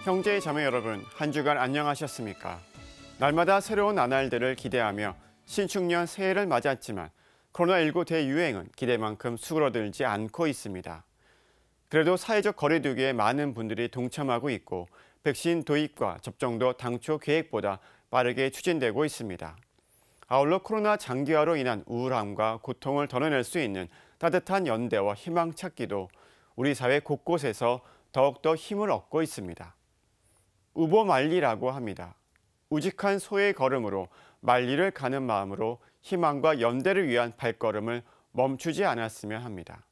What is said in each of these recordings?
형제 자매 여러분, 한 주간 안녕하셨습니까? 날마다 새로운 나날들을 기대하며 신축년 새해를 맞았지만 코로나19 대유행은 기대만큼 수그러들지 않고 있습니다. 그래도 사회적 거리두기에 많은 분들이 동참하고 있고 백신 도입과 접종도 당초 계획보다 빠르게 추진되고 있습니다. 아울러 코로나 장기화로 인한 우울함과 고통을 덜어낼 수 있는 따뜻한 연대와 희망 찾기도 우리 사회 곳곳에서 더욱더 힘을 얻고 있습니다. 우보말리라고 합니다. 우직한 소의 걸음으로 말리를 가는 마음으로 희망과 연대를 위한 발걸음을 멈추지 않았으면 합니다.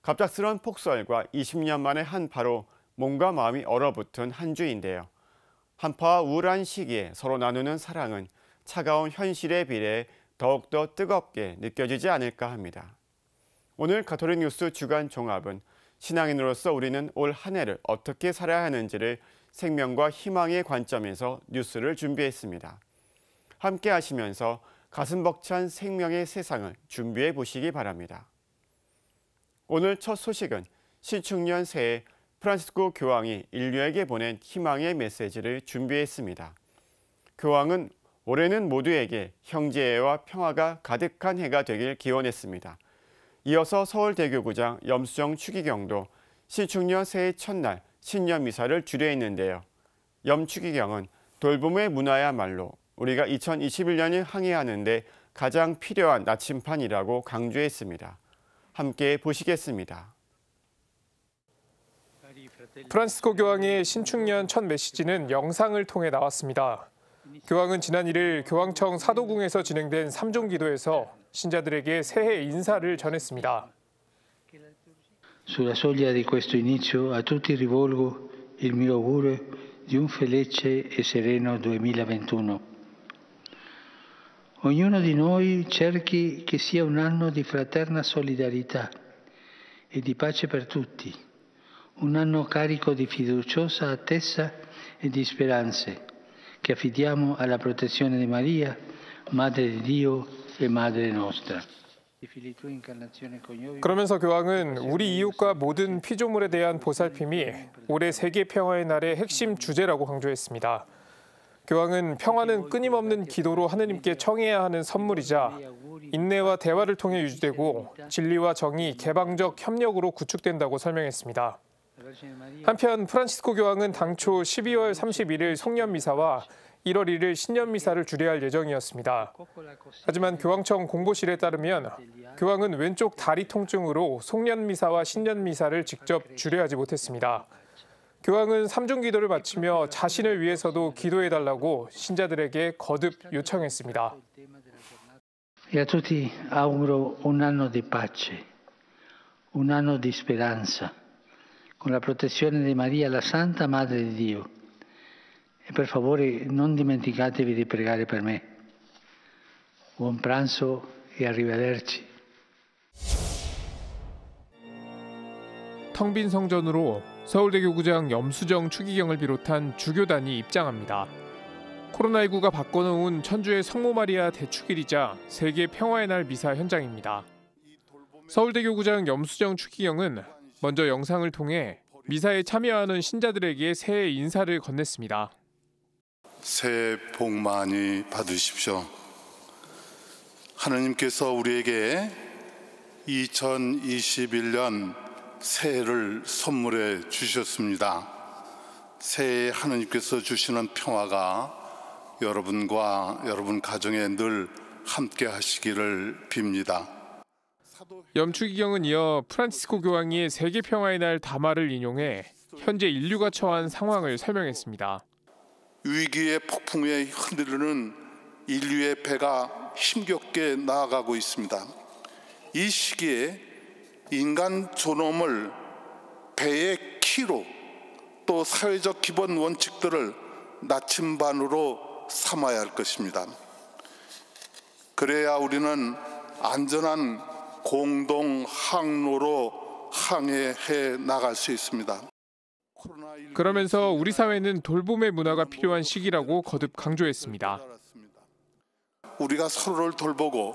갑작스런 폭설과 20년 만의 한파로 몸과 마음이 얼어붙은 한 주인데요. 한파와 우울한 시기에 서로 나누는 사랑은 차가운 현실에 비례해 더욱더 뜨겁게 느껴지지 않을까 합니다. 오늘 가톨릭 뉴스 주간 종합은 신앙인으로서 우리는 올 한 해를 어떻게 살아야 하는지를 생명과 희망의 관점에서 뉴스를 준비했습니다. 함께 하시면서 가슴 벅찬 생명의 세상을 준비해 보시기 바랍니다. 오늘 첫 소식은 신축년 새해 프란시스코 교황이 인류에게 보낸 희망의 메시지를 준비했습니다. 교황은 올해는 모두에게 형제애와 평화가 가득한 해가 되길 기원했습니다. 이어서 서울대교구장 염수정 추기경도 신축년 새해 첫날 신년 미사를 주례했는데요. 염추기경은 돌봄의 문화야말로 우리가 2021년을 항해하는 데 가장 필요한 나침판이라고 강조했습니다. 함께 보시겠습니다. 프란시스코 교황의 신축년 첫 메시지는 영상을 통해 나왔습니다. 교황은 지난 1일 교황청 사도궁에서 진행된 3종 기도에서 신자들에게 새해 인사를 전했습니다. Sulla soglia di questo inizio a tutti rivolgo il mio augurio di un felice e sereno 2021. Ognuno di noi cerchi che sia un anno di fraterna solidarietà e di pace per tutti, un anno carico di fiduciosa attesa e di speranze che affidiamo alla protezione di Maria, Madre di Dio e Madre nostra. 그러면서 교황은 우리 이웃과 모든 피조물에 대한 보살핌이 올해 세계 평화의 날의 핵심 주제라고 강조했습니다. 교황은 평화는 끊임없는 기도로 하느님께 청해야 하는 선물이자 인내와 대화를 통해 유지되고 진리와 정의, 개방적 협력으로 구축된다고 설명했습니다. 한편 프란시스코 교황은 당초 12월 31일 송년미사와 1월 1일 신년미사를 주례할 예정이었습니다. 하지만 교황청 공보실에 따르면 교황은 왼쪽 다리 통증으로 송년미사와 신년미사를 직접 주례하지 못했습니다. 교황은 3중 기도를 마치며 자신을 위해서도 기도해달라고 신자들에게 거듭 요청했습니다. E a tutti auguro un anno di pace, un anno di speranza, con la protezione di Maria, la Santa Madre di Dio. E per favore non dimenticatevi di pregare per me. Buon pranzo e arrivederci. 텅 빈 성전으로 서울대교구장 염수정 추기경을 비롯한 주교단이 입장합니다. 코로나19가 바꿔놓은 천주의 성모 마리아 대축일이자 세계 평화의 날 미사 현장입니다. 서울대교구장 염수정 추기경은 먼저 영상을 통해 미사에 참여하는 신자들에게 새해 인사를 건넸습니다. 새해 복 많이 받으십시오. 하느님께서 우리에게 2021년 새해를 선물해 주셨습니다. 새해에 하느님께서 주시는 평화가 여러분과 여러분 가정에 늘 함께 하시기를 빕니다. 염추기경은 이어 프란시스코 교황이 세계 평화의 날 담화를 인용해 현재 인류가 처한 상황을 설명했습니다. 위기의 폭풍에 흔들리는 인류의 배가 힘겹게 나아가고 있습니다. 이 시기에 인간 존엄을 배의 키로 또 사회적 기본 원칙들을 나침반으로 삼아야 할 것입니다. 그래야 우리는 안전한 공동 항로로 항해해 나갈 수 있습니다. 그러면서 우리 사회는 돌봄의 문화가 필요한 시기라고 거듭 강조했습니다. 우리가 서로를 돌보고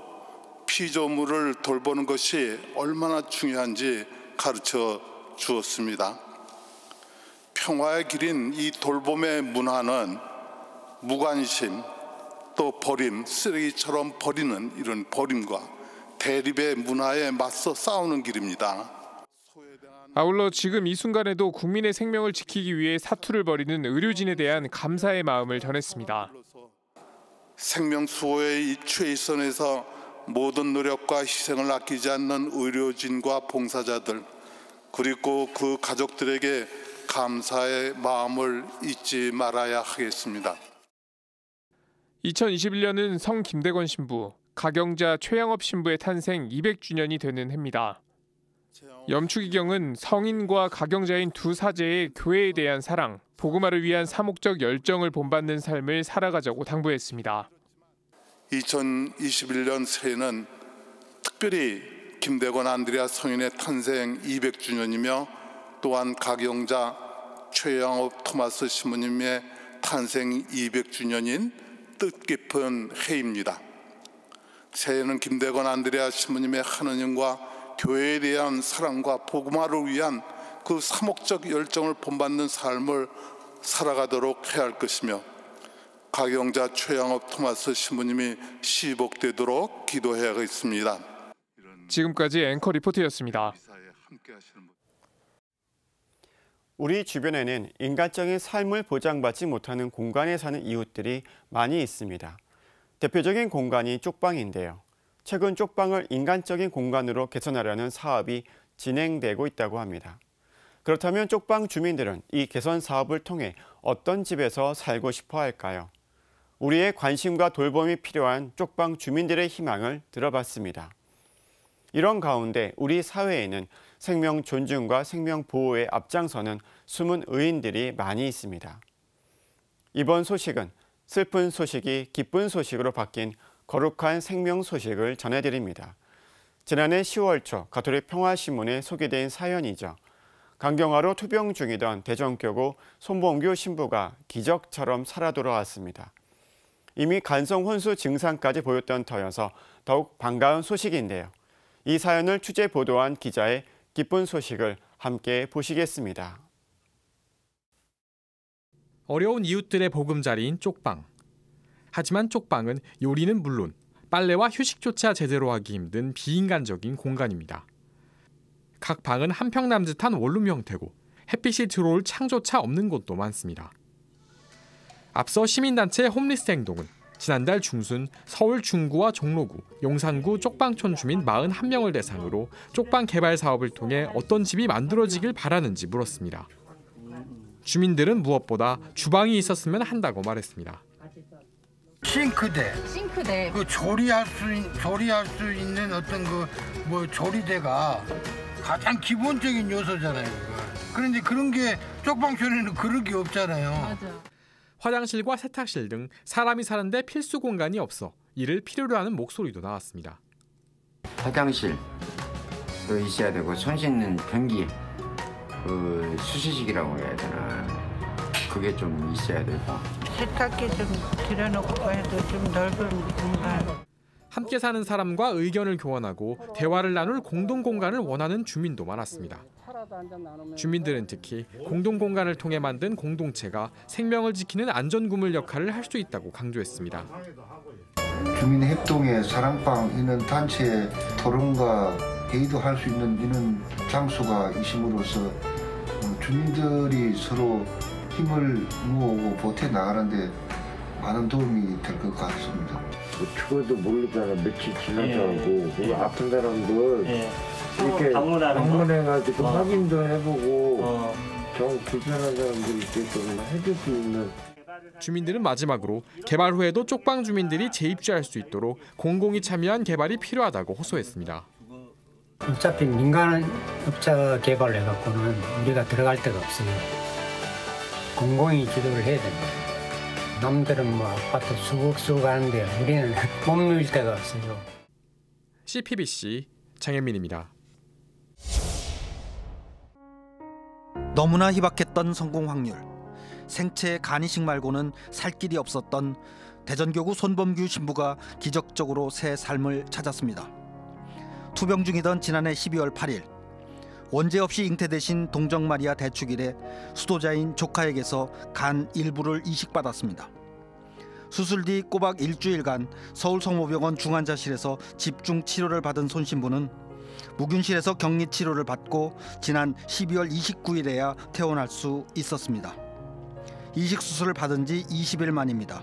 피조물을 돌보는 것이 얼마나 중요한지 가르쳐 주었습니다. 평화의 길인 이 돌봄의 문화는 무관심, 또 버림, 쓰레기처럼 버리는 이런 버림과 대립의 문화에 맞서 싸우는 길입니다. 아울러 지금 이 순간에도 국민의 생명을 지키기 위해 사투를 벌이는 의료진에 대한 감사의 마음을 전했습니다. 생명 수호의 이 최일선에서 모든 노력과 희생을 아끼지 않는 의료진과 봉사자들, 그리고 그 가족들에게 감사의 마음을 잊지 말아야 하겠습니다. 2021년은 성 김대건 신부, 가경자 최양업 신부의 탄생 200주년이 되는 해입니다. 염축이경은 성인과 가경자인 두 사제의 교회에 대한 사랑, 복음화를 위한 사목적 열정을 본받는 삶을 살아가자고 당부했습니다. 2021년 새해는 특별히 김대건 안드레아 성인의 탄생 200주년이며 또한 가경자 최양업 토마스 신부님의 탄생 200주년인 뜻깊은 해입니다. 새해는 김대건 안드레아 신부님의 하느님과 교회에 대한 사랑과 복음화를 위한 그 사목적 열정을 본받는 삶을 살아가도록 해야 할 것이며, 가경자 최양업 토마스 신부님이 시복되도록 기도해야겠습니다. 지금까지 앵커 리포트였습니다. 우리 주변에는 인간적인 삶을 보장받지 못하는 공간에 사는 이웃들이 많이 있습니다. 대표적인 공간이 쪽방인데요. 최근 쪽방을 인간적인 공간으로 개선하려는 사업이 진행되고 있다고 합니다. 그렇다면 쪽방 주민들은 이 개선 사업을 통해 어떤 집에서 살고 싶어 할까요? 우리의 관심과 돌봄이 필요한 쪽방 주민들의 희망을 들어봤습니다. 이런 가운데 우리 사회에는 생명 존중과 생명 보호에 앞장서는 숨은 의인들이 많이 있습니다. 이번 소식은 슬픈 소식이 기쁜 소식으로 바뀐 거룩한 생명 소식을 전해드립니다. 지난해 10월 초 가톨릭 평화신문에 소개된 사연이죠. 강경화로 투병 중이던 대전교구 손봉규 신부가 기적처럼 살아 돌아왔습니다. 이미 간성 혼수 증상까지 보였던 터여서 더욱 반가운 소식인데요. 이 사연을 취재 보도한 기자의 기쁜 소식을 함께 보시겠습니다. 어려운 이웃들의 보금자리인 쪽방. 하지만 쪽방은 요리는 물론 빨래와 휴식조차 제대로 하기 힘든 비인간적인 공간입니다. 각 방은 한평 남짓한 원룸 형태고 햇빛이 들어올 창조차 없는 곳도 많습니다. 앞서 시민단체 홈리스 행동은 지난달 중순 서울 중구와 종로구, 용산구 쪽방촌 주민 41명을 대상으로 쪽방 개발 사업을 통해 어떤 집이 만들어지길 바라는지 물었습니다. 주민들은 무엇보다 주방이 있었으면 한다고 말했습니다. 싱크대. 그 조리할 수 있는 어떤 그 조리대가 가장 기본적인 요소잖아요. 그런데 그런 게 쪽방촌에는 그런 게 없잖아요. 맞아. 화장실과 세탁실 등 사람이 사는데 필수 공간이 없어 이를 필요로 하는 목소리도 나왔습니다. 화장실도 있어야 되고 손 씻는 변기, 수시식이라고 해야 되나, 그게 좀 있어야 되고. 세탁기 좀 들여놓고 해도 좀 넓은 공간. 함께 사는 사람과 의견을 교환하고 대화를 나눌 공동 공간을 원하는 주민도 많았습니다. 주민들은 특히 공동 공간을 통해 만든 공동체가 생명을 지키는 안전구물 역할을 할 수 있다고 강조했습니다. 주민 협동의 사랑방 있는 단체의 토론과 회의도 할 수 있는 이런 장소가 있음으로써 주민들이 서로 힘을 모으고 보태 나가는데 많은 도움이 될 것 같습니다. 죽어도 모르잖아. 며칠 지나가고 그 아픈 사람들 이렇게 방문해가지고 확인도 해보고 정 불편한 사람들께 좀 해줄 수 있는. 주민들은 마지막으로 개발 후에도 쪽방 주민들이 재입주할 수 있도록 공공이 참여한 개발이 필요하다고 호소했습니다. 어차피 민간업자 개발을 해갖고는 우리가 들어갈 데가 없어요. 공공이 주도를 해야 됩니다. 남들은 뭐 아파트 수국수국 하는데 우리는 못 누릴 데가 없어요. CPBC 장현민입니다. 너무나 희박했던 성공 확률. 생체 간이식 말고는 살 길이 없었던 대전교구 손범규 신부가 기적적으로 새 삶을 찾았습니다. 투병 중이던 지난해 12월 8일 원죄 없이 잉태되신 동정마리아 대축일에 수도자인 조카에게서 간 일부를 이식받았습니다. 수술 뒤 꼬박 일주일간 서울 성모병원 중환자실에서 집중 치료를 받은 손 신부는 무균실에서 격리 치료를 받고 지난 12월 29일에야 퇴원할 수 있었습니다. 이식 수술을 받은 지 20일 만입니다.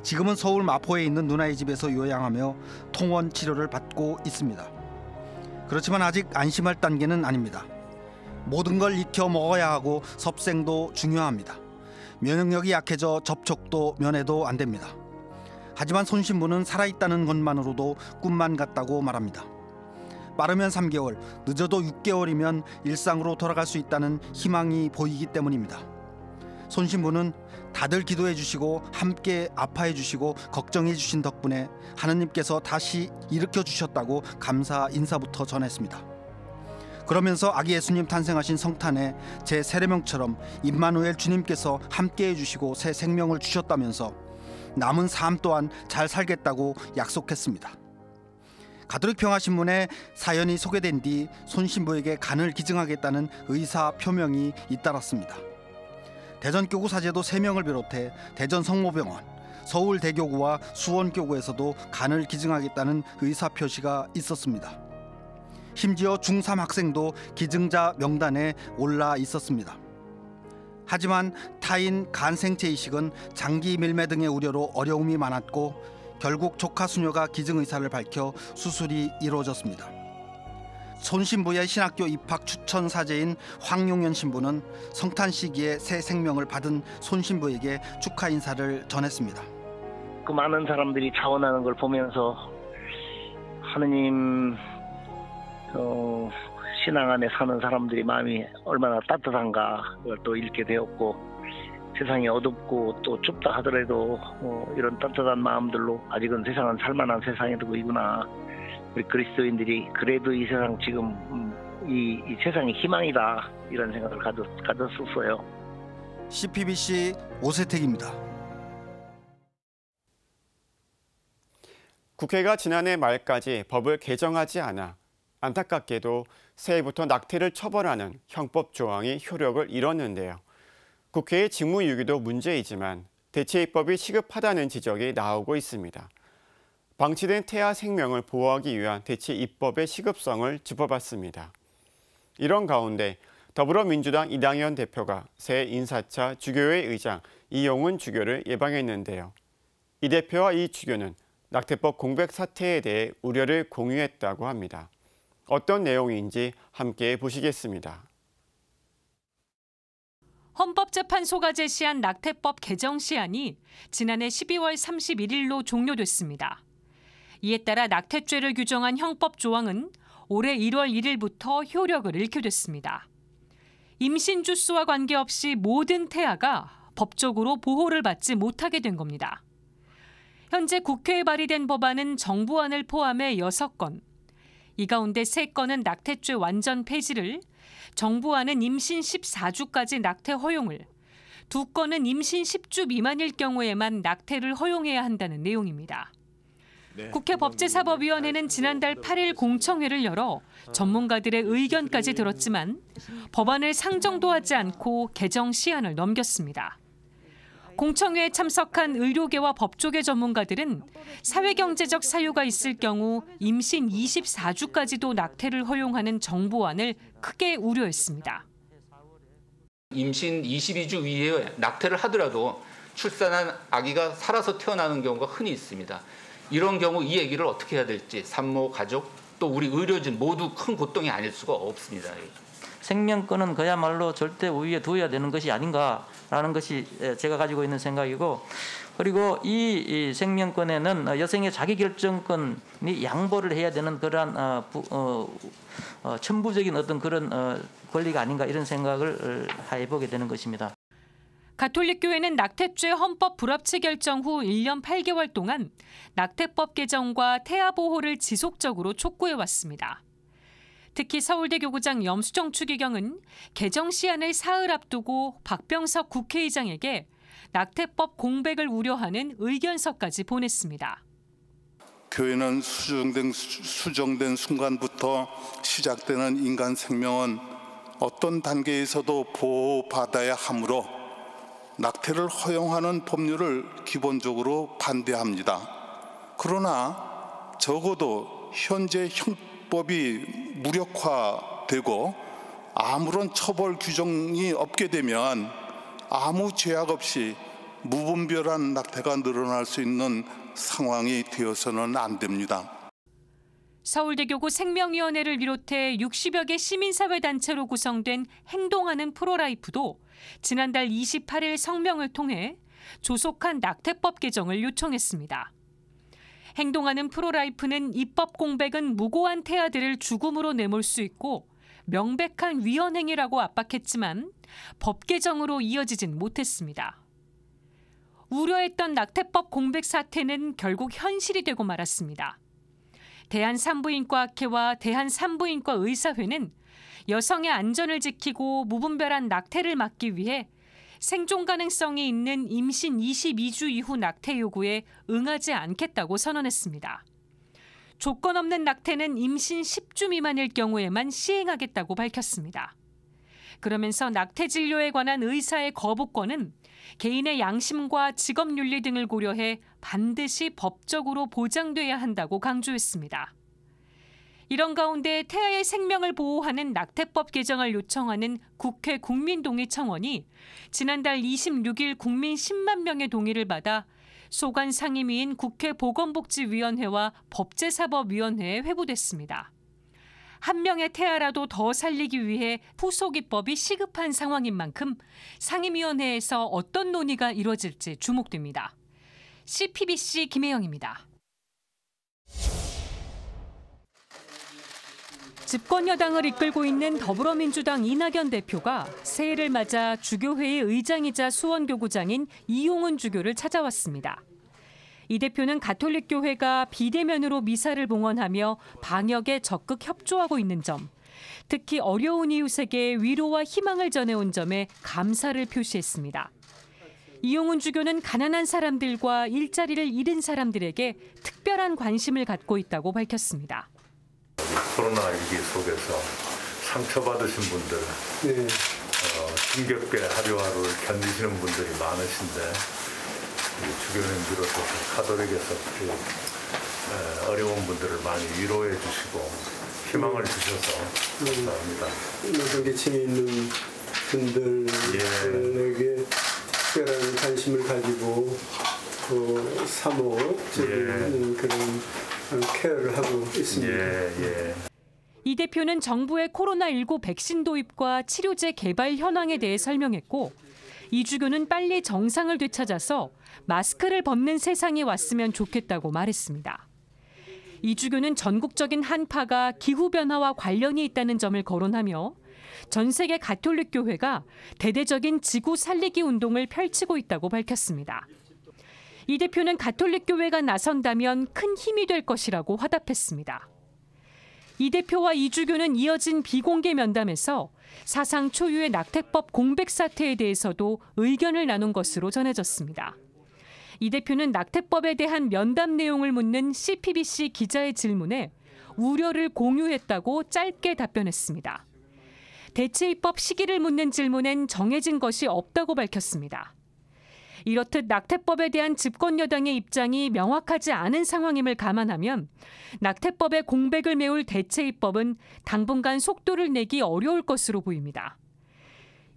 지금은 서울 마포에 있는 누나의 집에서 요양하며 통원 치료를 받고 있습니다. 그렇지만 아직 안심할 단계는 아닙니다. 모든 걸 익혀 먹어야 하고 섭생도 중요합니다. 면역력이 약해져 접촉도 면회도 안 됩니다. 하지만 손 신부는 살아있다는 것만으로도 꿈만 같다고 말합니다. 빠르면 3개월, 늦어도 6개월이면 일상으로 돌아갈 수 있다는 희망이 보이기 때문입니다. 손 신부는 다들 기도해 주시고 함께 아파해 주시고 걱정해 주신 덕분에 하느님께서 다시 일으켜 주셨다고 감사 인사부터 전했습니다. 그러면서 아기 예수님 탄생하신 성탄에 제 세례명처럼 임마누엘 주님께서 함께해 주시고 새 생명을 주셨다면서 남은 삶 또한 잘 살겠다고 약속했습니다. 가톨릭 평화신문에 사연이 소개된 뒤 손 신부에게 간을 기증하겠다는 의사 표명이 잇따랐습니다. 대전교구 사제도 3명을 비롯해 대전 성모병원, 서울대교구와 수원교구에서도 간을 기증하겠다는 의사 표시가 있었습니다. 심지어 중3 학생도 기증자 명단에 올라 있었습니다. 하지만 타인 간 생체 이식은 장기 밀매 등의 우려로 어려움이 많았고 결국 조카 수녀가 기증 의사를 밝혀 수술이 이루어졌습니다. 손 신부의 신학교 입학 추천 사제인 황용연 신부는 성탄 시기에 새 생명을 받은 손 신부에게 축하 인사를 전했습니다. 그 많은 사람들이 자원하는 걸 보면서 하느님 신앙 안에 사는 사람들이 마음이 얼마나 따뜻한가 그걸 또 읽게 되었고, 세상이 어둡고 또 춥다 하더라도 이런 따뜻한 마음들로 아직은 세상은 살만한 세상이구나. 우리 그리스도인들이 그래도 이 세상 지금 이 세상이 희망이다 이런 생각을 가졌었어요. CPBC 오세택입니다. 국회가 지난해 말까지 법을 개정하지 않아 안타깝게도 새해부터 낙태를 처벌하는 형법 조항이 효력을 잃었는데요. 국회의 직무유기도 문제이지만 대체 입법이 시급하다는 지적이 나오고 있습니다. 방치된 태아 생명을 보호하기 위한 대체 입법의 시급성을 짚어봤습니다. 이런 가운데 더불어민주당 이당현 대표가 새 인사차 주교회 의장 이용훈 주교를 예방했는데요. 이 대표와 이 주교는 낙태법 공백 사태에 대해 우려를 공유했다고 합니다. 어떤 내용인지 함께 보시겠습니다. 헌법재판소가 제시한 낙태법 개정 시한이 지난해 12월 31일로 종료됐습니다. 이에 따라 낙태죄를 규정한 형법 조항은 올해 1월 1일부터 효력을 잃게 됐습니다. 임신 주수와 관계없이 모든 태아가 법적으로 보호를 받지 못하게 된 겁니다. 현재 국회에 발의된 법안은 정부안을 포함해 6건, 이 가운데 3건은 낙태죄 완전 폐지를, 정부안은 임신 14주까지 낙태 허용을, 2건은 임신 10주 미만일 경우에만 낙태를 허용해야 한다는 내용입니다. 국회 법제사법위원회는 지난달 8일 공청회를 열어 전문가들의 의견까지 들었지만 법안을 상정도 하지 않고 개정 시한을 넘겼습니다. 공청회에 참석한 의료계와 법조계 전문가들은 사회경제적 사유가 있을 경우 임신 24주까지도 낙태를 허용하는 정부안을 크게 우려했습니다. 임신 22주 이후에 낙태를 하더라도 출산한 아기가 살아서 태어나는 경우가 흔히 있습니다. 이런 경우 이 얘기를 어떻게 해야 될지 산모, 가족, 또 우리 의료진 모두 큰 고통이 아닐 수가 없습니다. 생명권은 그야말로 절대 우위에 두어야 되는 것이 아닌가라는 것이 제가 가지고 있는 생각이고, 그리고 이 생명권에는 여성의 자기결정권이 양보를 해야 되는 그러한 천부적인 어떤 그런 권리가 아닌가 이런 생각을 해보게 되는 것입니다. 가톨릭교회는 낙태죄 헌법 불합치 결정 후 1년 8개월 동안 낙태법 개정과 태아 보호를 지속적으로 촉구해왔습니다. 특히 서울대 교구장 염수정 추기경은 개정 시한을 사흘 앞두고 박병석 국회의장에게 낙태법 공백을 우려하는 의견서까지 보냈습니다. 교회는 수정된 순간부터 시작되는 인간 생명은 어떤 단계에서도 보호받아야 하므로 낙태를 허용하는 법률을 기본적으로 반대합니다. 그러나 적어도 현재 형법이 무력화되고 아무런 처벌 규정이 없게 되면 아무 제약 없이 무분별한 낙태가 늘어날 수 있는 상황이 되어서는 안 됩니다. 서울대교구 생명위원회를 비롯해 60여 개 시민사회단체로 구성된 행동하는 프로라이프도 지난달 28일 성명을 통해 조속한 낙태법 개정을 요청했습니다. 행동하는 프로라이프는 입법 공백은 무고한 태아들을 죽음으로 내몰 수 있고 명백한 위헌행위라고 압박했지만 법 개정으로 이어지진 못했습니다. 우려했던 낙태법 공백 사태는 결국 현실이 되고 말았습니다. 대한산부인과학회와 대한산부인과 의사회는 여성의 안전을 지키고 무분별한 낙태를 막기 위해 생존 가능성이 있는 임신 22주 이후 낙태 요구에 응하지 않겠다고 선언했습니다. 조건 없는 낙태는 임신 10주 미만일 경우에만 시행하겠다고 밝혔습니다. 그러면서 낙태 진료에 관한 의사의 거부권은 개인의 양심과 직업윤리 등을 고려해 반드시 법적으로 보장돼야 한다고 강조했습니다. 이런 가운데 태아의 생명을 보호하는 낙태법 개정을 요청하는 국회 국민동의청원이 지난달 26일 국민 10만 명의 동의를 받아 소관 상임위인 국회 보건복지위원회와 법제사법위원회에 회부됐습니다. 한 명의 태아라도 더 살리기 위해 후속 입법이 시급한 상황인 만큼 상임위원회에서 어떤 논의가 이뤄질지 주목됩니다. CPBC 김혜영입니다. 집권 여당을 이끌고 있는 더불어민주당 이낙연 대표가 새해를 맞아 주교회의 의장이자 수원교구장인 이용훈 주교를 찾아왔습니다. 이 대표는 가톨릭교회가 비대면으로 미사를 봉헌하며 방역에 적극 협조하고 있는 점, 특히 어려운 이웃에게 위로와 희망을 전해온 점에 감사를 표시했습니다. 이용훈 주교는 가난한 사람들과 일자리를 잃은 사람들에게 특별한 관심을 갖고 있다고 밝혔습니다. 코로나 위기 속에서 상처받으신 분들, 힘겹게 하루하루를 견디시는 분들이 많으신데 주교님 비롯해서 가톨릭에서 어려운 분들을 많이 위로해 주시고 희망을 주셔서 감사합니다. 노동계층에 있는 분들에게 특별한 관심을 가지고 사모적인 그런 케어를 하고 있습니다. 이 대표는 정부의 코로나19 백신 도입과 치료제 개발 현황에 대해 설명했고 이 주교는 빨리 정상을 되찾아서 마스크를 벗는 세상이 왔으면 좋겠다고 말했습니다. 이 주교는 전국적인 한파가 기후변화와 관련이 있다는 점을 거론하며 전 세계 가톨릭 교회가 대대적인 지구 살리기 운동을 펼치고 있다고 밝혔습니다. 이 대표는 가톨릭 교회가 나선다면 큰 힘이 될 것이라고 화답했습니다. 이 대표와 이 주교는 이어진 비공개 면담에서 사상 초유의 낙태법 공백 사태에 대해서도 의견을 나눈 것으로 전해졌습니다. 이 대표는 낙태법에 대한 면담 내용을 묻는 CPBC 기자의 질문에 우려를 공유했다고 짧게 답변했습니다. 대체 입법 시기를 묻는 질문엔 정해진 것이 없다고 밝혔습니다. 이렇듯 낙태법에 대한 집권 여당의 입장이 명확하지 않은 상황임을 감안하면 낙태법의 공백을 메울 대체 입법은 당분간 속도를 내기 어려울 것으로 보입니다.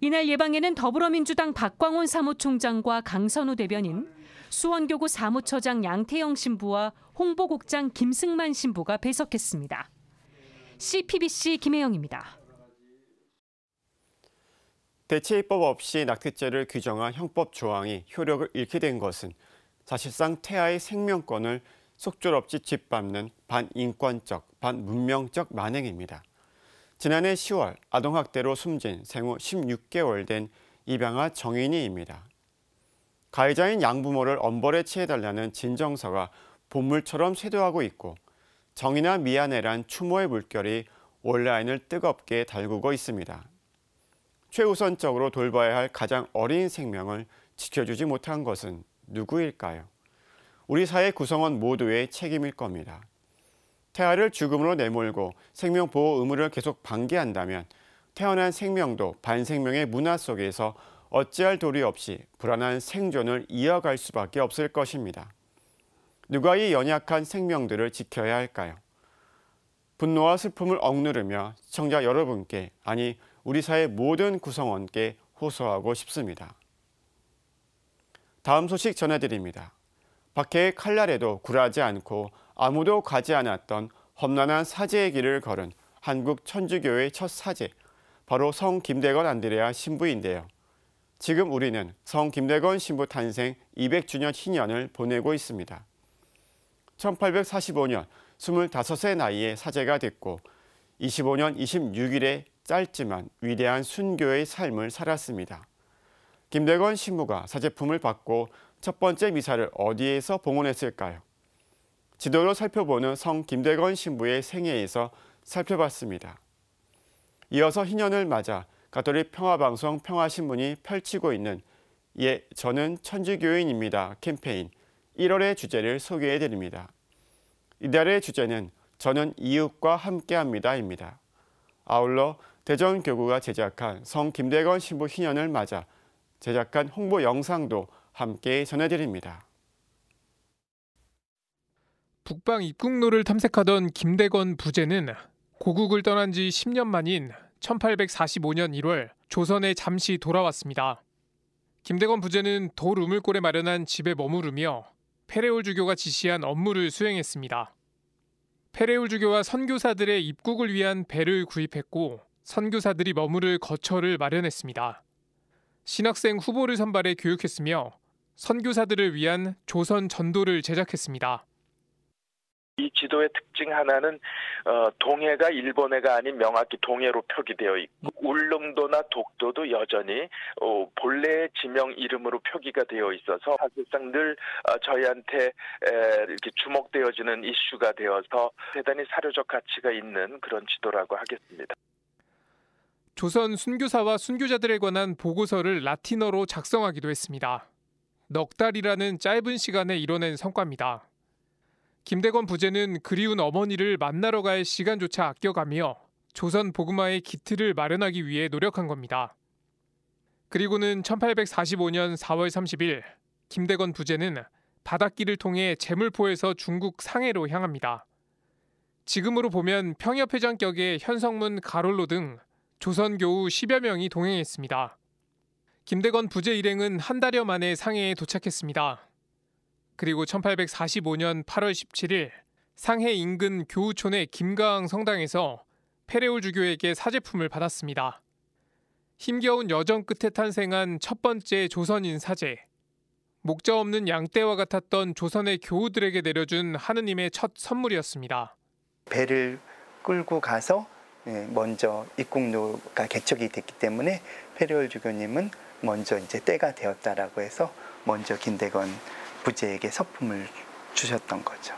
이날 예방에는 더불어민주당 박광온 사무총장과 강선우 대변인, 수원교구 사무처장 양태영 신부와 홍보국장 김승만 신부가 배석했습니다. CPBC 김혜영입니다. 대체 입법 없이 낙태죄를 규정한 형법 조항이 효력을 잃게 된 것은 사실상 태아의 생명권을 속절없이 짓밟는 반인권적, 반문명적 만행입니다. 지난해 10월 아동학대로 숨진 생후 16개월 된 입양아 정인이입니다. 가해자인 양부모를 엄벌에 치해달라는 진정서가 본물처럼 쇄도하고 있고 정인아 미안해란 추모의 물결이 온라인을 뜨겁게 달구고 있습니다. 최우선적으로 돌봐야 할 가장 어린 생명을 지켜주지 못한 것은 누구일까요? 우리 사회 구성원 모두의 책임일 겁니다. 태아를 죽음으로 내몰고 생명보호 의무를 계속 방기한다면 태어난 생명도 반생명의 문화 속에서 어찌할 도리 없이 불안한 생존을 이어갈 수밖에 없을 것입니다. 누가 이 연약한 생명들을 지켜야 할까요? 분노와 슬픔을 억누르며 시청자 여러분께, 아니 우리 사회 모든 구성원께 호소하고 싶습니다. 다음 소식 전해드립니다. 박해의 칼날에도 굴하지 않고 아무도 가지 않았던 험난한 사제의 길을 걸은 한국 천주교의 첫 사제, 바로 성 김대건 안드레아 신부인데요. 지금 우리는 성 김대건 신부 탄생 200주년 희년을 보내고 있습니다. 1845년 25세 나이에 사제가 됐고 25년 26일에 짧지만 위대한 순교의 삶을 살았습니다. 김대건 신부가 사제품을 받고 첫 번째 미사를 어디에서 봉헌했을까요? 지도로 살펴보는 성 김대건 신부의 생애에서 살펴봤습니다. 이어서 희년을 맞아 가톨릭 평화방송 평화신문이 펼치고 있는 예, 저는 천주교인입니다 캠페인 1월의 주제를 소개해드립니다. 이달의 주제는 저는 이웃과 함께합니다입니다. 아울러 대전교구가 제작한 성 김대건 신부 희년을 맞아 제작한 홍보 영상도 함께 전해드립니다. 북방 입국로를 탐색하던 김대건 부제는 고국을 떠난 지 10년 만인 1845년 1월 조선에 잠시 돌아왔습니다. 김대건 부제는 돌 우물골에 마련한 집에 머무르며 페레올 주교가 지시한 업무를 수행했습니다. 페레올 주교와 선교사들의 입국을 위한 배를 구입했고 선교사들이 머무를 거처를 마련했습니다. 신학생 후보를 선발해 교육했으며 선교사들을 위한 조선 전도를 제작했습니다. 이 지도의 특징 하나는 동해가 일본해가 아닌 명확히 동해로 표기되어 있고 울릉도나 독도도 여전히 본래의 지명 이름으로 표기가 되어 있어서 사실상 늘 저희한테 이렇게 주목되어지는 이슈가 되어서 대단히 사료적 가치가 있는 그런 지도라고 하겠습니다. 조선 순교사와 순교자들에 관한 보고서를 라틴어로 작성하기도 했습니다. 넉 달이라는 짧은 시간에 이뤄낸 성과입니다. 김대건 부제는 그리운 어머니를 만나러 갈 시간조차 아껴가며 조선 복음화의 기틀을 마련하기 위해 노력한 겁니다. 그리고는 1845년 4월 30일 김대건 부제는 바닷길을 통해 제물포에서 중국 상해로 향합니다. 지금으로 보면 평협회장격의 현성문 가롤로 등 조선 교우 10여 명이 동행했습니다. 김대건 부제 일행은 한 달여 만에 상해에 도착했습니다. 그리고 1845년 8월 17일 상해 인근 교우촌의 김가항 성당에서 페레올 주교에게 사제품을 받았습니다. 힘겨운 여정 끝에 탄생한 첫 번째 조선인 사제. 목자 없는 양떼와 같았던 조선의 교우들에게 내려준 하느님의 첫 선물이었습니다. 배를 끌고 가서 먼저 입국로가 개척이 됐기 때문에 페레올 주교님은 먼저 이제 때가 되었다라고 해서 먼저 김대건 부제에게 서품을 주셨던 거죠.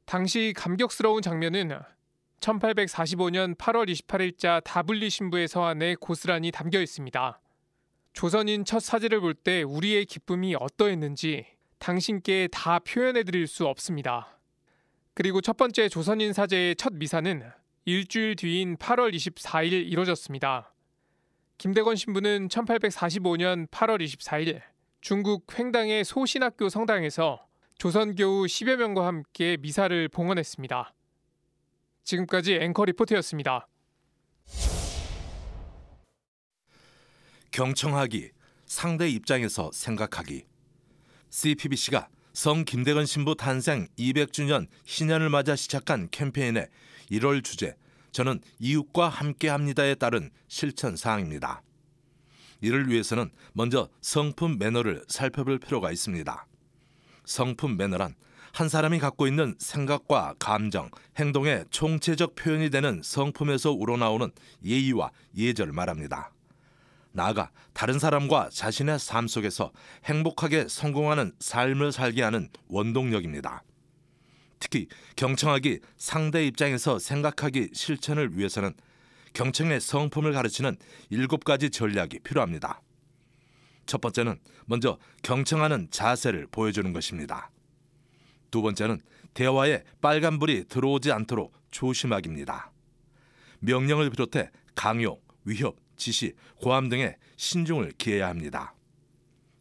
당시 감격스러운 장면은 1845년 8월 28일자 다블리 신부의 서한에 고스란히 담겨 있습니다. 조선인 첫 사제를 볼 때 우리의 기쁨이 어떠했는지 당신께 다 표현해드릴 수 없습니다. 그리고 첫 번째 조선인 사제의 첫 미사는 일주일 뒤인 8월 24일 이뤄졌습니다. 김대건 신부는 1845년 8월 24일 중국 횡당의 소신학교 성당에서 조선교우 10여 명과 함께 미사를 봉헌했습니다. 지금까지 앵커 리포트였습니다. 경청하기, 상대 입장에서 생각하기. CPBC가 성 김대건 신부 탄생 200주년 희년을 맞아 시작한 캠페인의 1월 주제, 저는 이웃과 함께합니다에 따른 실천 사항입니다. 이를 위해서는 먼저 성품 매너를 살펴볼 필요가 있습니다. 성품 매너란 한 사람이 갖고 있는 생각과 감정, 행동의 총체적 표현이 되는 성품에서 우러나오는 예의와 예절을 말합니다. 나아가 다른 사람과 자신의 삶 속에서 행복하게 성공하는 삶을 살게 하는 원동력입니다. 특히 경청하기, 상대 입장에서 생각하기 실천을 위해서는 경청의 성품을 가르치는 7가지 전략이 필요합니다. 첫 번째는 먼저 경청하는 자세를 보여주는 것입니다. 두 번째는 대화에 빨간불이 들어오지 않도록 조심하기입니다. 명령을 비롯해 강요, 위협, 지시, 고함 등의 신중을 기해야 합니다.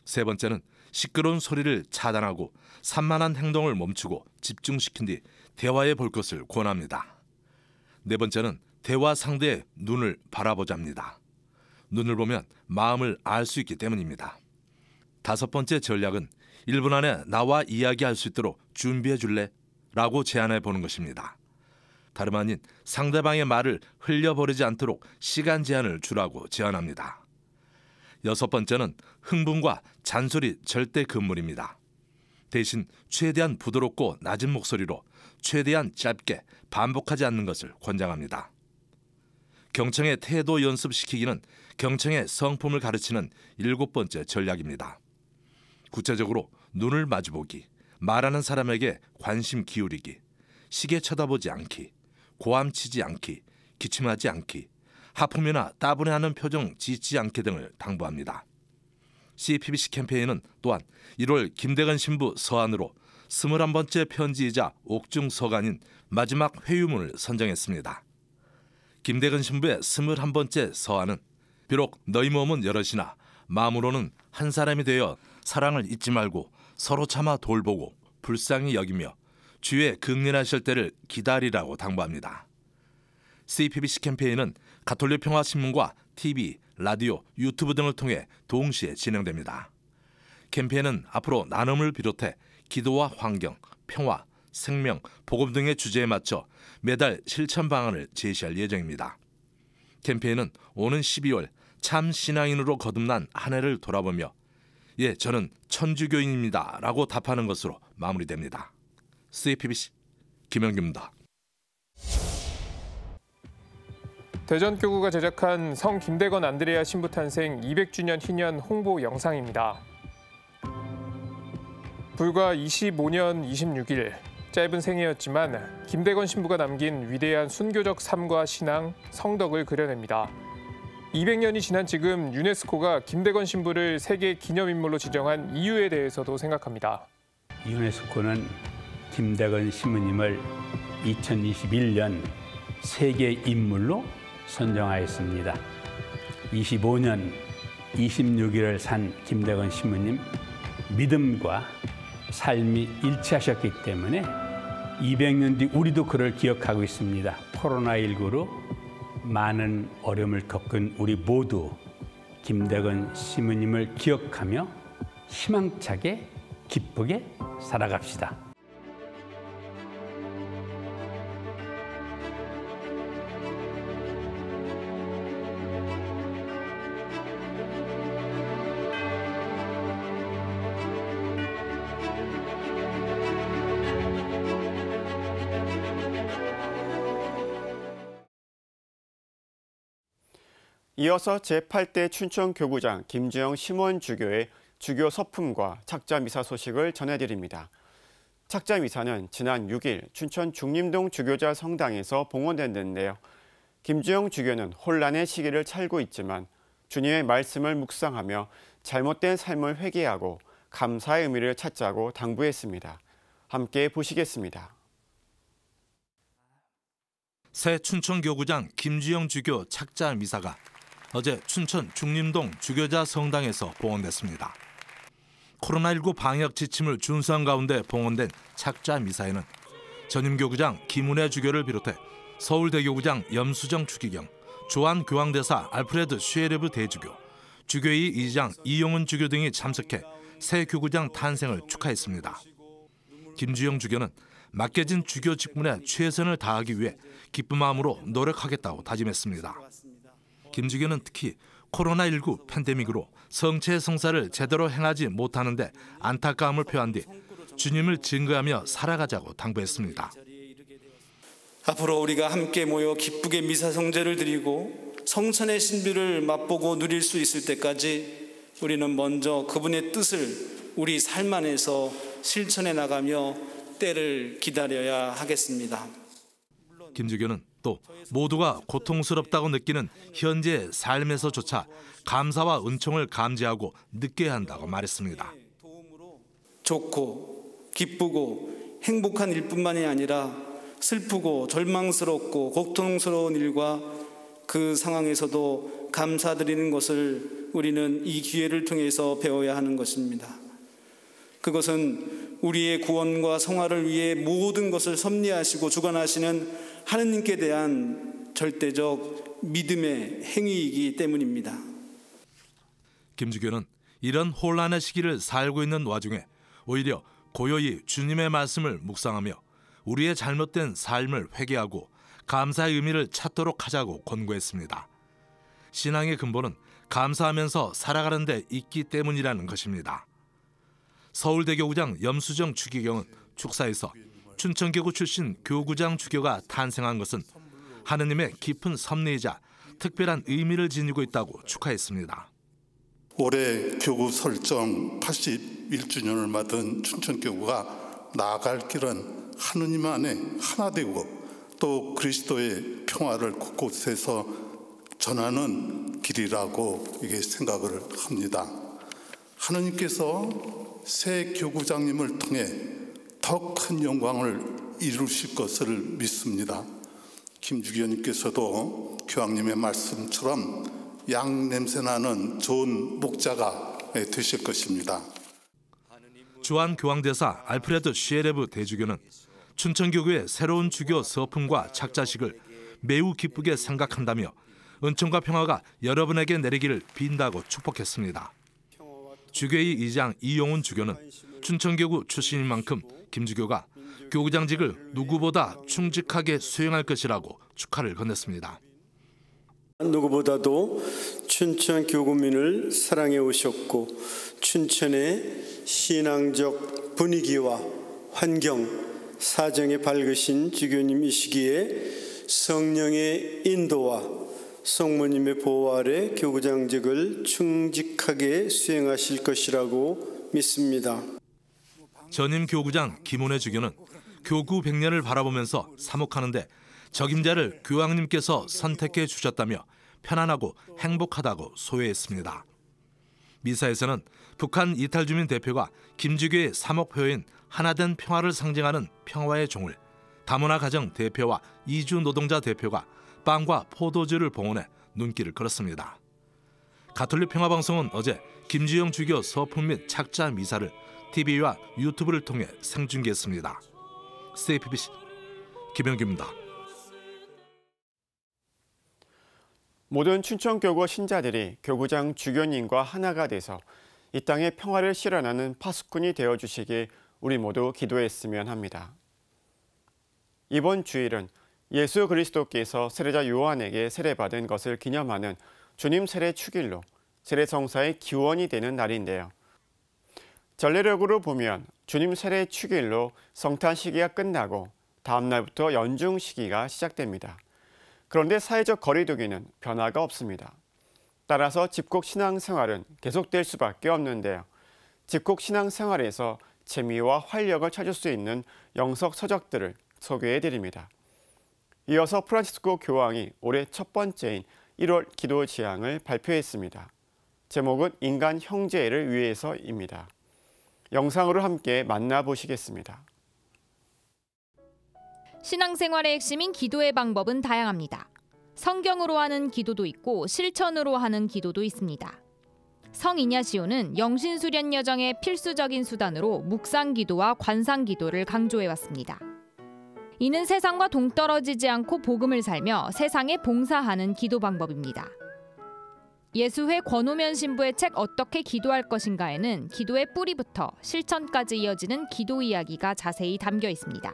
세 번째는 시끄러운 소리를 차단하고 산만한 행동을 멈추고 집중시킨 뒤 대화에 볼 것을 권합니다. 네 번째는 대화 상대의 눈을 바라보자 합니다. 눈을 보면 마음을 알 수 있기 때문입니다. 다섯 번째 전략은 1분 안에 나와 이야기할 수 있도록 준비해 줄래? 라고 제안해 보는 것입니다. 다름 아닌 상대방의 말을 흘려버리지 않도록 시간 제한을 주라고 제안합니다. 여섯 번째는 흥분과 잔소리 절대 금물입니다. 대신 최대한 부드럽고 낮은 목소리로 최대한 짧게 반복하지 않는 것을 권장합니다. 경청의 태도 연습시키기는 경청의 성품을 가르치는 7번째 전략입니다. 구체적으로 눈을 마주보기, 말하는 사람에게 관심 기울이기, 시계 쳐다보지 않기, 고함치지 않기, 기침하지 않기, 하품이나 따분해하는 표정 짓지 않기 등을 당부합니다. CPBC 캠페인은 또한 1월 김대건 신부 서한으로 21번째 편지이자 옥중 서간인 마지막 회유문을 선정했습니다. 김대건 신부의 21번째 서한은 비록 너희 몸은 여럿이나 마음으로는 한 사람이 되어 사랑을 잊지 말고 서로 참아 돌보고 불쌍히 여기며 주의 극림하실 때를 기다리라고 당부합니다. CPBC 캠페인은 가톨릭 평화신문과 TV, 라디오, 유튜브 등을 통해 동시에 진행됩니다. 캠페인은 앞으로 나눔을 비롯해 기도와 환경, 평화, 생명, 복음 등의 주제에 맞춰 매달 실천 방안을 제시할 예정입니다. 캠페인은 오는 12월 참 신앙인으로 거듭난 한 해를 돌아보며 예, 저는 천주교인입니다 라고 답하는 것으로 마무리됩니다. CPBC 김영규입니다. 대전교구가 제작한 성 김대건 안드레아 신부 탄생 200주년 희년 홍보 영상입니다. 불과 25년 26일, 짧은 생애였지만 김대건 신부가 남긴 위대한 순교적 삶과 신앙, 성덕을 그려냅니다. 200년이 지난 지금 유네스코가 김대건 신부를 세계 기념인물로 지정한 이유에 대해서도 생각합니다. 유네스코는 김대건 신부님을 2021년 세계 인물로 선정하였습니다. 25년 26일을 산 김대건 신부님, 믿음과 삶이 일치하셨기 때문에 200년 뒤 우리도 그를 기억하고 있습니다. 코로나19로 많은 어려움을 겪은 우리 모두 김대건 신부님을 기억하며 희망차게 기쁘게 살아갑시다. 이어서 제8대 춘천교구장 김주영 심원주교의 주교 서품과 착자미사 소식을 전해드립니다. 착자미사는 지난 6일 춘천 중림동 주교자 성당에서 봉헌됐는데요. 김주영 주교는 혼란의 시기를 살고 있지만 주님의 말씀을 묵상하며 잘못된 삶을 회개하고 감사의 의미를 찾자고 당부했습니다. 함께 보시겠습니다. 새 춘천교구장 김주영 주교 착자미사가 어제 춘천 중림동 주교자 성당에서 봉헌됐습니다. 코로나19 방역 지침을 준수한 가운데 봉헌된 착자미사에는 전임교구장 김은혜 주교를 비롯해 서울대교구장 염수정 추기경, 조한교황대사 알프레드 슈에르브 대주교, 주교위 이장 이용은 주교 등이 참석해 새 교구장 탄생을 축하했습니다. 김주영 주교는 맡겨진 주교 직분에 최선을 다하기 위해 기쁜 마음으로 노력하겠다고 다짐했습니다. 김 주교는 특히 코로나19 팬데믹으로 성체 성사를 제대로 행하지 못하는데 안타까움을 표한 뒤 주님을 증거하며 살아가자고 당부했습니다. 앞으로 우리가 함께 모여 기쁘게 미사 성제를 드리고 성천의 신비를 맛보고 누릴 수 있을 때까지 우리는 먼저 그분의 뜻을 우리 삶 안에서 실천해 나가며 때를 기다려야 하겠습니다. 김 주교는 또 모두가 고통스럽다고 느끼는 현재의 삶에서조차 감사와 은총을 감지하고 느껴야 한다고 말했습니다. 좋고 기쁘고 행복한 일뿐만이 아니라 슬프고 절망스럽고 고통스러운 일과 그 상황에서도 감사드리는 것을 우리는 이 기회를 통해서 배워야 하는 것입니다. 그것은 우리의 구원과 성화를 위해 모든 것을 섭리하시고 주관하시는 하느님께 대한 절대적 믿음의 행위이기 때문입니다. 김주교는 이런 혼란의 시기를 살고 있는 와중에 오히려 고요히 주님의 말씀을 묵상하며 우리의 잘못된 삶을 회개하고 감사의 의미를 찾도록 하자고 권고했습니다. 신앙의 근본은 감사하면서 살아가는 데 있기 때문이라는 것입니다. 서울대교구장 염수정 주기경은 축사에서 춘천교구 출신 교구장 주교가 탄생한 것은 하느님의 깊은 섭리이자 특별한 의미를 지니고 있다고 축하했습니다. 올해 교구 설정 81주년을 맞은 춘천교구가 나아갈 길은 하느님 안에 하나 되고 또 그리스도의 평화를 곳곳에서 전하는 길이라고 이게 생각을 합니다. 하느님께서 새 교구장님을 통해 더 큰 영광을 이루실 것을 믿습니다. 김주교님께서도 교황님의 말씀처럼 양 냄새나는 좋은 목자가 되실 것입니다. 주한 교황대사 알프레드 시에레브 대주교는 춘천교구의 새로운 주교 서품과 착자식을 매우 기쁘게 생각한다며 은총과 평화가 여러분에게 내리기를 빈다고 축복했습니다. 주교의 이장 이용훈 주교는 춘천교구 출신인 만큼 김주교가 교구장직을 누구보다 충직하게 수행할 것이라고 축하를 건넸습니다. 누구보다도 춘천 교구민을 사랑해 오셨고 춘천의 신앙적 분위기와 환경, 사정에 밝으신 주교님이시기에 성령의 인도와 성모님의 보호 아래 교구장직을 충직하게 수행하실 것이라고 믿습니다. 전임 교구장 김은혜 주교는 교구 100년을 바라보면서 사목하는데 적임자를 교황님께서 선택해 주셨다며 편안하고 행복하다고 소회했습니다. 미사에서는 북한 이탈주민 대표가 김주교의 사목표인 하나된 평화를 상징하는 평화의 종을, 다문화 가정 대표와 이주 노동자 대표가 빵과 포도주를 봉헌해 눈길을 끌었습니다. 가톨릭 평화방송은 어제 김주영 주교 서품 및 착자 미사를 TV와 유튜브를 통해 생중계했습니다. CPBC 김영규입니다. 모든 춘천교구 신자들이 교구장 주교님과 하나가 돼서 이 땅의 평화를 실현하는 파수꾼이 되어주시길 우리 모두 기도했으면 합니다. 이번 주일은 예수 그리스도께서 세례자 요한에게 세례받은 것을 기념하는 주님 세례 축일로 세례성사의 기원이 되는 날인데요. 전례력으로 보면 주님 세례 축일로 성탄 시기가 끝나고 다음 날부터 연중 시기가 시작됩니다. 그런데 사회적 거리두기는 변화가 없습니다. 따라서 집콕 신앙생활은 계속될 수밖에 없는데요. 집콕 신앙생활에서 재미와 활력을 찾을 수 있는 영석 서적들을 소개해드립니다. 이어서 프란치스코 교황이 올해 첫 번째인 1월 기도 지향을 발표했습니다. 제목은 인간 형제를 위해서입니다. 영상으로 함께 만나보시겠습니다. 신앙생활의 핵심인 기도의 방법은 다양합니다. 성경으로 하는 기도도 있고 실천으로 하는 기도도 있습니다. 성 이냐시오는 영신수련 여정의 필수적인 수단으로 묵상기도와 관상기도를 강조해왔습니다. 이는 세상과 동떨어지지 않고 복음을 살며 세상에 봉사하는 기도 방법입니다. 예수회 권오면 신부의 책 어떻게 기도할 것인가에는 기도의 뿌리부터 실천까지 이어지는 기도 이야기가 자세히 담겨 있습니다.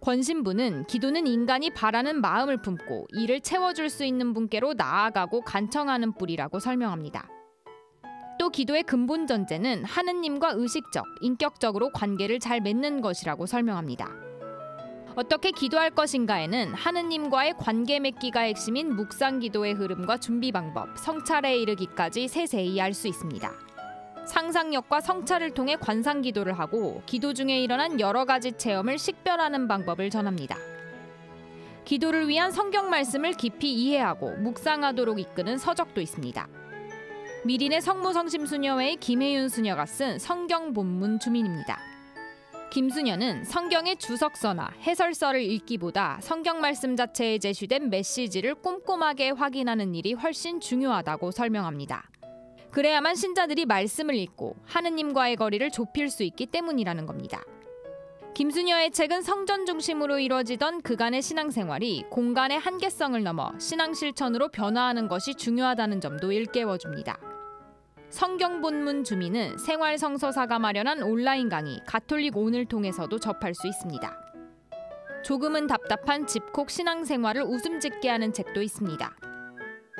권 신부는 기도는 인간이 바라는 마음을 품고 이를 채워줄 수 있는 분께로 나아가고 간청하는 뿌리라고 설명합니다. 또 기도의 근본 전제는 하느님과 의식적, 인격적으로 관계를 잘 맺는 것이라고 설명합니다. 어떻게 기도할 것인가에는 하느님과의 관계 맺기가 핵심인 묵상기도의 흐름과 준비 방법, 성찰에 이르기까지 세세히 알 수 있습니다. 상상력과 성찰을 통해 관상기도를 하고 기도 중에 일어난 여러 가지 체험을 식별하는 방법을 전합니다. 기도를 위한 성경 말씀을 깊이 이해하고 묵상하도록 이끄는 서적도 있습니다. 미린의 성모성심 수녀회의 김혜윤 수녀가 쓴 성경 본문 주민입니다. 김수녀는 성경의 주석서나 해설서를 읽기보다 성경 말씀 자체에 제시된 메시지를 꼼꼼하게 확인하는 일이 훨씬 중요하다고 설명합니다. 그래야만 신자들이 말씀을 읽고 하느님과의 거리를 좁힐 수 있기 때문이라는 겁니다. 김수녀의 책은 성전 중심으로 이루어지던 그간의 신앙생활이 공간의 한계성을 넘어 신앙 실천으로 변화하는 것이 중요하다는 점도 일깨워줍니다. 성경 본문 주민은 생활성서사가 마련한 온라인 강의 가톨릭 온을 통해서도 접할 수 있습니다. 조금은 답답한 집콕 신앙생활을 웃음 짓게 하는 책도 있습니다.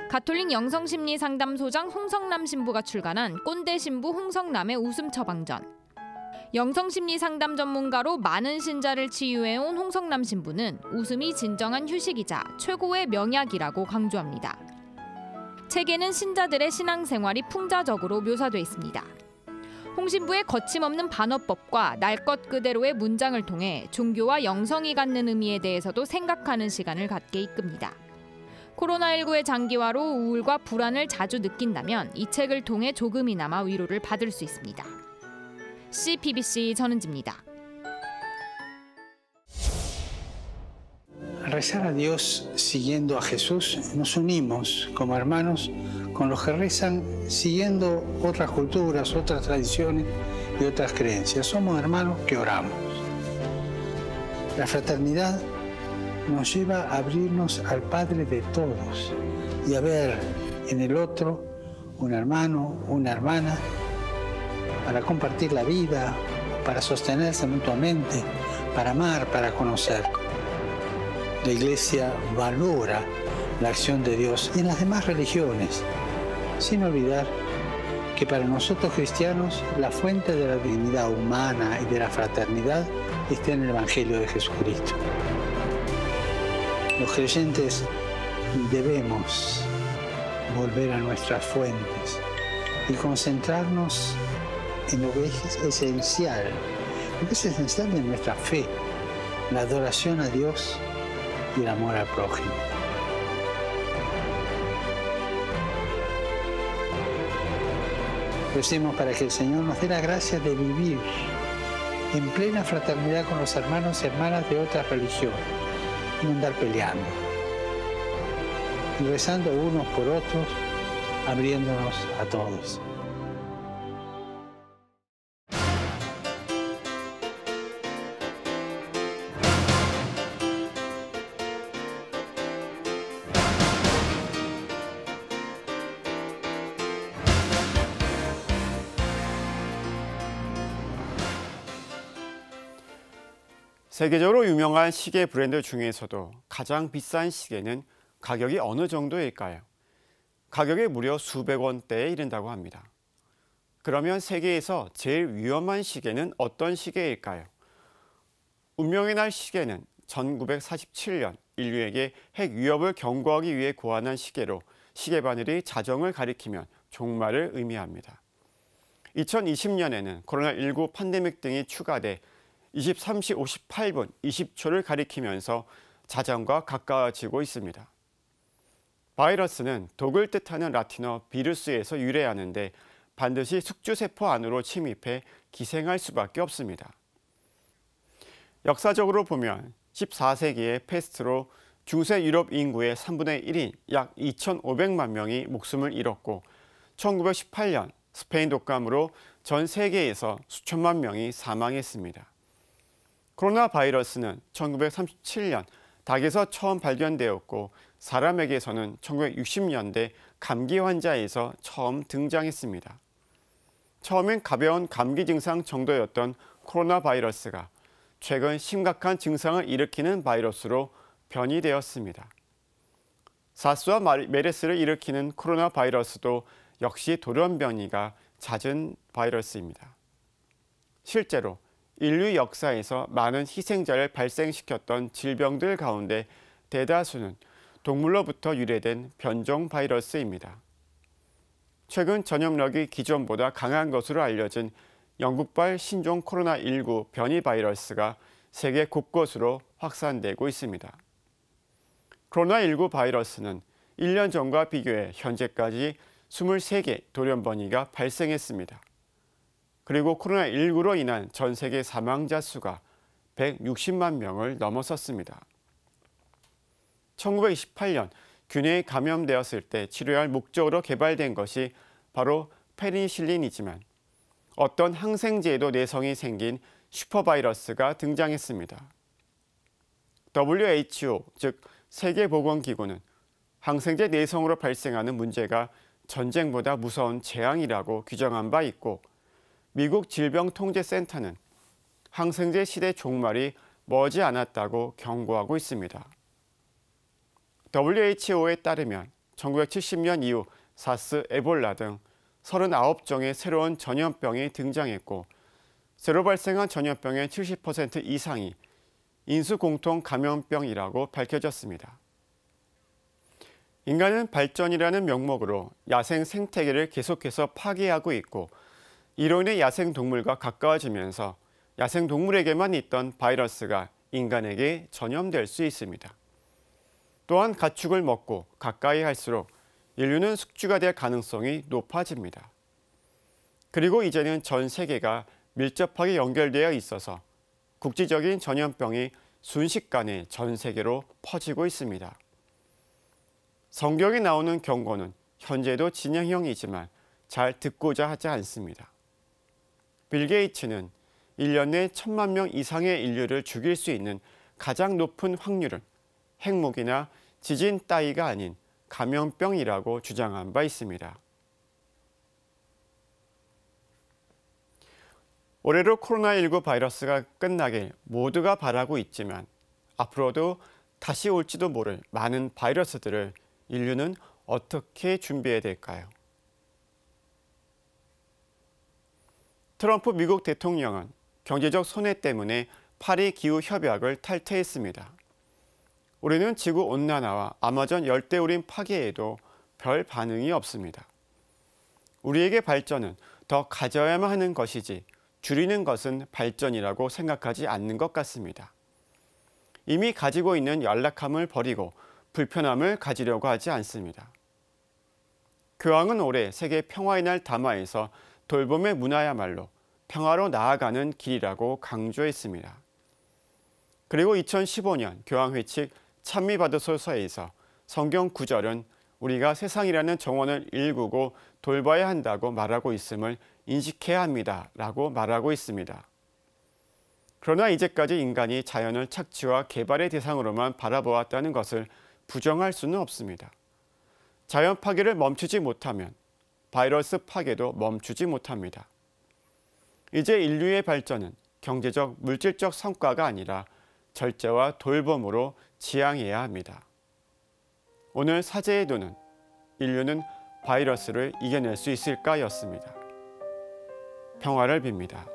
가톨릭 영성심리상담소장 홍성남 신부가 출간한 꼰대 신부 홍성남의 웃음 처방전. 영성심리상담 전문가로 많은 신자를 치유해온 홍성남 신부는 웃음이 진정한 휴식이자 최고의 명약이라고 강조합니다. 책에는 신자들의 신앙생활이 풍자적으로 묘사돼 있습니다. 홍 신부의 거침없는 반어법과 날 것 그대로의 문장을 통해 종교와 영성이 갖는 의미에 대해서도 생각하는 시간을 갖게 이끕니다. 코로나19의 장기화로 우울과 불안을 자주 느낀다면 이 책을 통해 조금이나마 위로를 받을 수 있습니다. CPBC 전은지입니다. Al rezar a Dios siguiendo a Jesús, nos unimos como hermanos con los que rezan siguiendo otras culturas, otras tradiciones y otras creencias. Somos hermanos que oramos. La fraternidad nos lleva a abrirnos al Padre de todos y a ver en el otro un hermano, una hermana, para compartir la vida, para sostenerse mutuamente, para amar, para conocer. La Iglesia valora la acción de Dios y en las demás religiones, sin olvidar que para nosotros cristianos la fuente de la dignidad humana y de la fraternidad está en el Evangelio de Jesucristo. Los creyentes debemos volver a nuestras fuentes y concentrarnos en lo que es esencial, de nuestra fe, la adoración a Dios y el amor al prójimo. Recemos para que el Señor nos dé la gracia de vivir en plena fraternidad con los hermanos y hermanas de otras religiones, y no andar peleando, y rezando unos por otros, abriéndonos a todos. 세계적으로 유명한 시계 브랜드 중에서도 가장 비싼 시계는 가격이 어느 정도일까요? 가격이 무려 수백 원대에 이른다고 합니다. 그러면 세계에서 제일 위험한 시계는 어떤 시계일까요? 운명의 날 시계는 1947년 인류에게 핵 위협을 경고하기 위해 고안한 시계로 시계 바늘이 자정을 가리키면 종말을 의미합니다. 2020년에는 코로나19 팬데믹 등이 추가돼 23시 58분 20초를 가리키면서 자정과 가까워지고 있습니다. 바이러스는 독을 뜻하는 라틴어 비루스에서 유래하는데 반드시 숙주세포 안으로 침입해 기생할 수밖에 없습니다. 역사적으로 보면 14세기에 패스트로 중세 유럽 인구의 3분의 1인 약 2,500만 명이 목숨을 잃었고 1918년 스페인 독감으로 전 세계에서 수천만 명이 사망했습니다. 코로나 바이러스는 1937년 닭에서 처음 발견되었고 사람에게서는 1960년대 감기 환자에서 처음 등장했습니다. 처음엔 가벼운 감기 증상 정도였던 코로나 바이러스가 최근 심각한 증상을 일으키는 바이러스로 변이되었습니다. 사스와 메르스를 일으키는 코로나 바이러스도 역시 돌연 변이가 잦은 바이러스입니다. 실제로 인류 역사에서 많은 희생자를 발생시켰던 질병들 가운데 대다수는 동물로부터 유래된 변종 바이러스입니다. 최근 전염력이 기존보다 강한 것으로 알려진 영국발 신종 코로나19 변이 바이러스가 세계 곳곳으로 확산되고 있습니다. 코로나19 바이러스는 1년 전과 비교해 현재까지 23개 돌연 변이가 발생했습니다. 그리고 코로나19로 인한 전 세계 사망자 수가 160만 명을 넘어섰습니다. 1928년 균에 감염되었을 때 치료할 목적으로 개발된 것이 바로 페니실린이지만 어떤 항생제에도 내성이 생긴 슈퍼바이러스가 등장했습니다. WHO, 즉 세계보건기구는 항생제 내성으로 발생하는 문제가 전쟁보다 무서운 재앙이라고 규정한 바 있고 미국 질병통제센터는 항생제 시대 종말이 머지 않았다고 경고하고 있습니다. WHO에 따르면 1970년 이후 사스, 에볼라 등 39종의 새로운 전염병이 등장했고 새로 발생한 전염병의 70% 이상이 인수공통 감염병이라고 밝혀졌습니다. 인간은 발전이라는 명목으로 야생 생태계를 계속해서 파괴하고 있고 이로 인해 야생동물과 가까워지면서 야생동물에게만 있던 바이러스가 인간에게 전염될 수 있습니다. 또한 가축을 먹고 가까이 할수록 인류는 숙주가 될 가능성이 높아집니다. 그리고 이제는 전 세계가 밀접하게 연결되어 있어서 국지적인 전염병이 순식간에 전 세계로 퍼지고 있습니다. 성경에 나오는 경고는 현재도 진행형이지만 잘 듣고자 하지 않습니다. 빌 게이츠는 1년 내 1,000만 명 이상의 인류를 죽일 수 있는 가장 높은 확률은 핵무기나 지진 따위가 아닌 감염병이라고 주장한 바 있습니다. 올해로 코로나19 바이러스가 끝나길 모두가 바라고 있지만 앞으로도 다시 올지도 모를 많은 바이러스들을 인류는 어떻게 준비해야 될까요? 트럼프 미국 대통령은 경제적 손해 때문에 파리 기후 협약을 탈퇴했습니다. 우리는 지구 온난화와 아마존 열대우림 파괴에도 별 반응이 없습니다. 우리에게 발전은 더 가져야만 하는 것이지 줄이는 것은 발전이라고 생각하지 않는 것 같습니다. 이미 가지고 있는 연락함을 버리고 불편함을 가지려고 하지 않습니다. 교황은 올해 세계 평화의 날 담화에서 돌봄의 문화야말로 평화로 나아가는 길이라고 강조했습니다. 그리고 2015년 교황 회칙 찬미받으소서에서 성경 구절은 우리가 세상이라는 정원을 일구고 돌봐야 한다고 말하고 있음을 인식해야 합니다. 라고 말하고 있습니다. 그러나 이제까지 인간이 자연을 착취와 개발의 대상으로만 바라보았다는 것을 부정할 수는 없습니다. 자연 파괴를 멈추지 못하면 바이러스 파괴도 멈추지 못합니다. 이제 인류의 발전은 경제적, 물질적 성과가 아니라 절제와 돌봄으로 지향해야 합니다. 오늘 사제의 눈은 인류는 바이러스를 이겨낼 수 있을까였습니다. 평화를 빕니다.